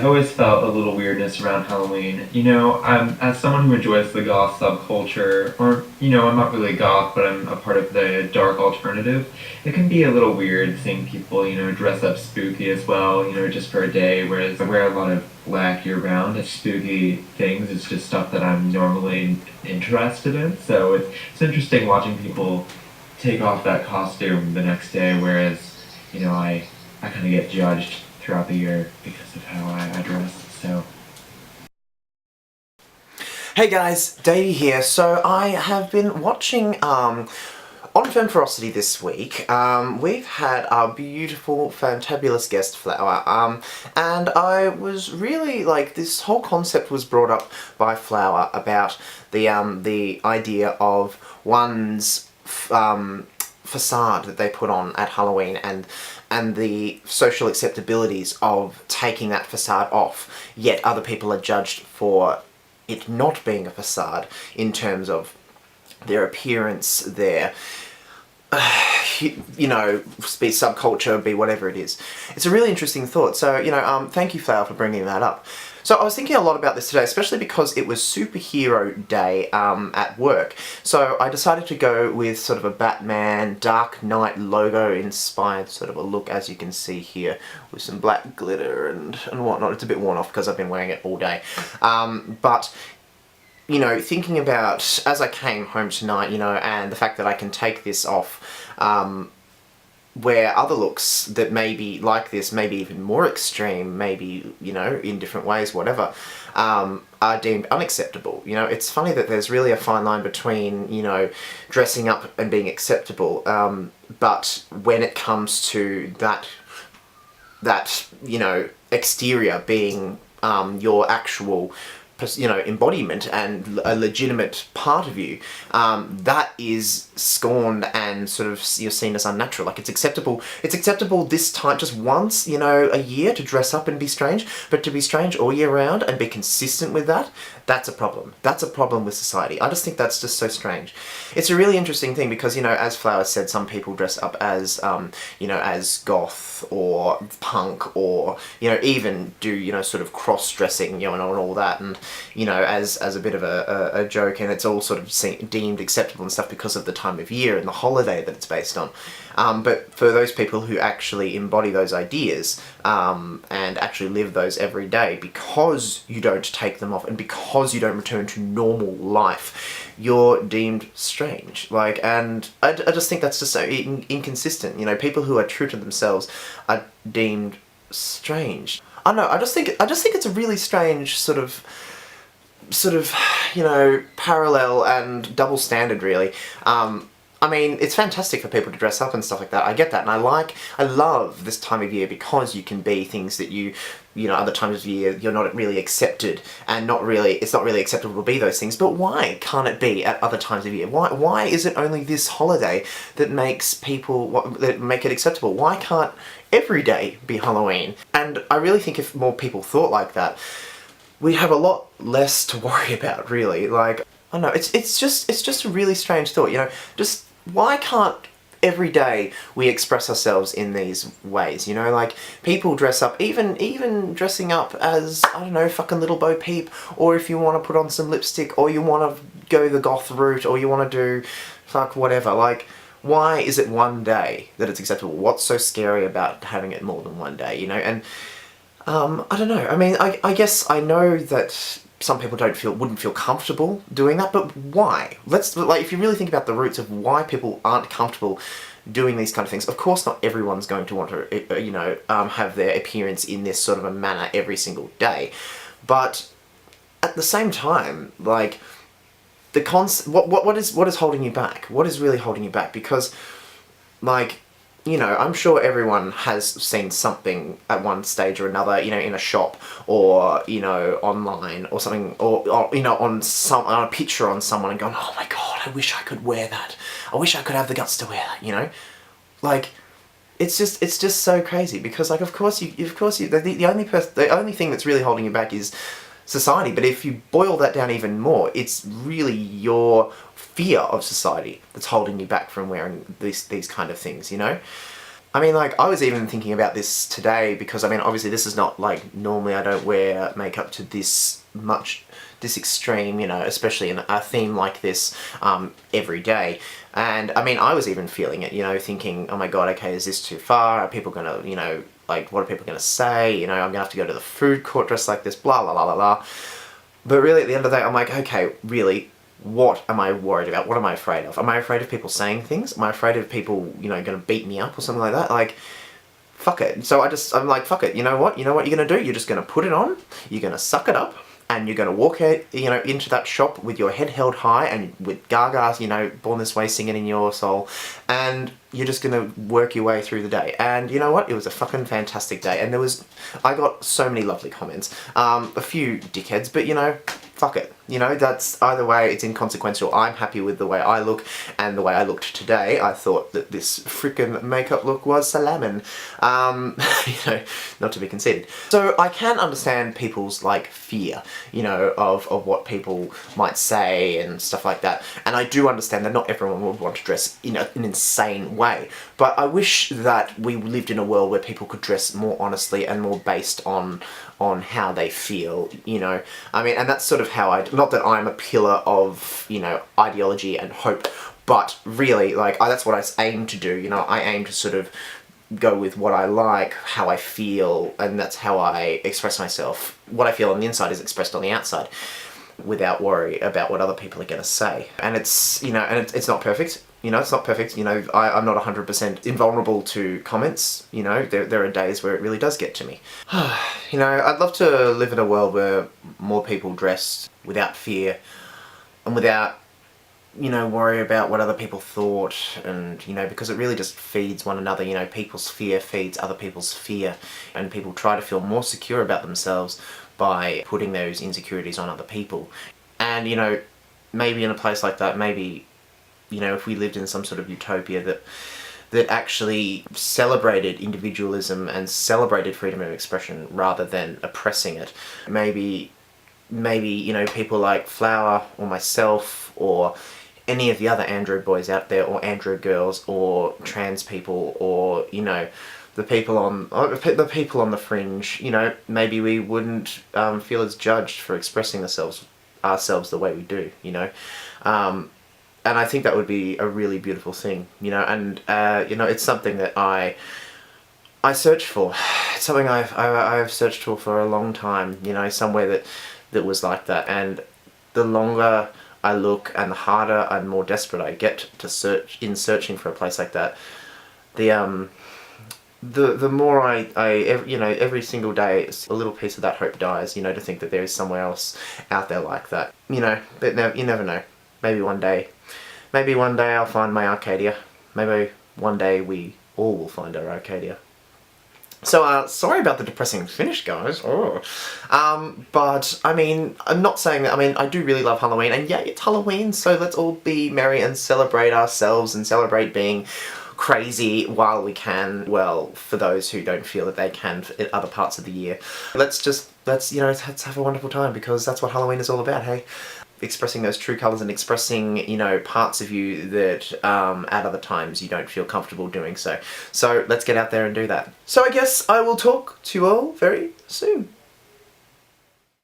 I always felt a little weirdness around Halloween. As someone who enjoys the goth subculture, or, I'm not really goth, but I'm a part of the dark alternative, it can be a little weird seeing people, dress up spooky as well, just for a day, whereas I wear a lot of black year round. It's spooky things, it's just stuff that I'm normally interested in, so it's interesting watching people take off that costume the next day, whereas, I kind of get judged throughout the year because of how I dress. So. Hey guys, Davey here. So I have been watching on Film Ferocity this week. We've had our beautiful, fantabulous guest Flower, and I was really like, this whole concept was brought up by Flower about the idea of one's facade that they put on at Halloween and the social acceptabilities of taking that facade off, yet other people are judged for it not being a facade in terms of their appearance, their be subculture, be whatever it is. It's a really interesting thought. So, thank you, Flower, for bringing that up. So I was thinking a lot about this today, especially because it was Superhero Day at work. So I decided to go with sort of a Batman Dark Knight logo inspired sort of a look, as you can see here, with some black glitter and whatnot. It's a bit worn off because I've been wearing it all day. But thinking about, as I came home tonight, and the fact that I can take this off, where other looks that may be like this, maybe even more extreme, maybe, in different ways, whatever, are deemed unacceptable. It's funny that there's really a fine line between, dressing up and being acceptable, but when it comes to that exterior being your actual embodiment and a legitimate part of you, that is scorned and sort of you're seen as unnatural. Like, it's acceptable this time, just once, a year, to dress up and be strange, but to be strange all year round and be consistent with that, that's a problem. That's a problem with society. I just think that's just so strange. It's a really interesting thing because, as Flower said, some people dress up as, as goth or punk, or, even do, sort of cross-dressing, and all that, and, as a bit of a joke, and it's all sort of deemed acceptable and stuff because of the time of year and the holiday that it's based on. But for those people who actually embody those ideas, and actually live those every day, because you don't take them off and because you don't return to normal life, you're deemed strange. And I just think that's just so inconsistent. People who are true to themselves are deemed strange. I don't know, I just think it's a really strange sort of parallel and double standard, really. I mean, it's fantastic for people to dress up and stuff like that. I get that, and I love this time of year because you can be things that other times of year you're not really accepted, and it's not really acceptable to be those things. But why can't it be at other times of year? Why is it only this holiday that make it acceptable? Why can't every day be Halloween? And I really think if more people thought like that, we have a lot less to worry about, really. I don't know, it's just a really strange thought, just why can't every day we express ourselves in these ways, people dress up, even dressing up as, I don't know, fucking Little Bo Peep, or if you want to put on some lipstick, or you want to go the goth route, or you want to do fuck whatever, why is it one day that it's acceptable? What's so scary about having it more than one day, and I don't know, I mean, I guess I know that some people wouldn't feel comfortable doing that, but why? If you really think about the roots of why people aren't comfortable doing these kind of things, of course not everyone's going to want to, have their appearance in this sort of a manner every single day. But at the same time, what is holding you back? What is really holding you back? Because, I'm sure everyone has seen something at one stage or another, in a shop, or, online, or something, or on a picture on someone, and going, oh my god, I wish I could wear that. I wish I could have the guts to wear that, It's just so crazy, because, the only thing that's really holding you back is society. But if you boil that down even more, it's really your fear of society that's holding you back from wearing these kind of things, I mean, like, I was even thinking about this today because, I mean, obviously this is not, like, normally I don't wear makeup to this much, this extreme, you know, especially in a theme like this every day. And, I mean, I was even feeling it, you know, thinking, oh my god, okay, is this too far? Are people gonna, you know, like, what are people gonna say? You know, I'm gonna have to go to the food court dressed like this, blah, blah, blah, blah, blah. But really, at the end of the day, I'm like, okay, really, what am I worried about? What am I afraid of? Am I afraid of people saying things? Am I afraid of people, you know, going to beat me up or something like that? Like, fuck it. So I'm like, fuck it. You know what? You know what you're going to do? You're just going to put it on, you're going to suck it up, and you're going to walk out, you know, into that shop with your head held high and with Gaga's, you know, Born This Way singing in your soul, and you're just going to work your way through the day. And you know what? It was a fucking fantastic day. And I got so many lovely comments. A few dickheads, but you know, fuck it. You know, that's either way, it's inconsequential. I'm happy with the way I look and the way I looked today. I thought that this freaking makeup look was salamin. You know, not to be conceited. So I can understand people's like fear, you know, of what people might say and stuff like that. And I do understand that not everyone would want to dress in an insane way. But I wish that we lived in a world where people could dress more honestly and more based on how they feel, you know. I mean, and that's sort of how not that I'm a pillar of, you know, ideology and hope, but really, like, that's what I aim to do, you know. I aim to sort of go with what I like, how I feel, and that's how I express myself. What I feel on the inside is expressed on the outside, without worry about what other people are going to say. And it's, you know, and it's not perfect. You know, it's not perfect. You know, I'm not 100% invulnerable to comments. You know, there are days where it really does get to me. You know, I'd love to live in a world where more people dress without fear and without, you know, worry about what other people thought, and, you know, because it really just feeds one another. You know, people's fear feeds other people's fear, and people try to feel more secure about themselves by putting those insecurities on other people. And, you know, maybe in a place like that, maybe, you know, if we lived in some sort of utopia that actually celebrated individualism and celebrated freedom of expression rather than oppressing it, maybe, you know, people like Flower or myself or any of the other andro boys out there, or andro girls, or trans people, or, you know, the people on the fringe, you know, maybe we wouldn't feel as judged for expressing ourselves the way we do, you know. And I think that would be a really beautiful thing, you know. And you know, it's something that I search for. It's something I've searched for a long time, you know, somewhere that was like that. And the longer I look and the harder and more desperate I get to searching for a place like that, the more you know, every single day a little piece of that hope dies, you know, to think that there is somewhere else out there like that, you know. But you never know. Maybe one day I'll find my Arcadia. Maybe one day we all will find our Arcadia. So, sorry about the depressing finish, guys. Oh. But, I mean, I'm not saying that. I mean, I do really love Halloween, and yeah, it's Halloween, so let's all be merry and celebrate ourselves and celebrate being crazy while we can. Well, for those who don't feel that they can at other parts of the year. Let's you know, let's have a wonderful time, because that's what Halloween is all about, hey? Expressing those true colours and expressing, you know, parts of you that at other times you don't feel comfortable doing so. So let's get out there and do that. So I guess I will talk to you all very soon.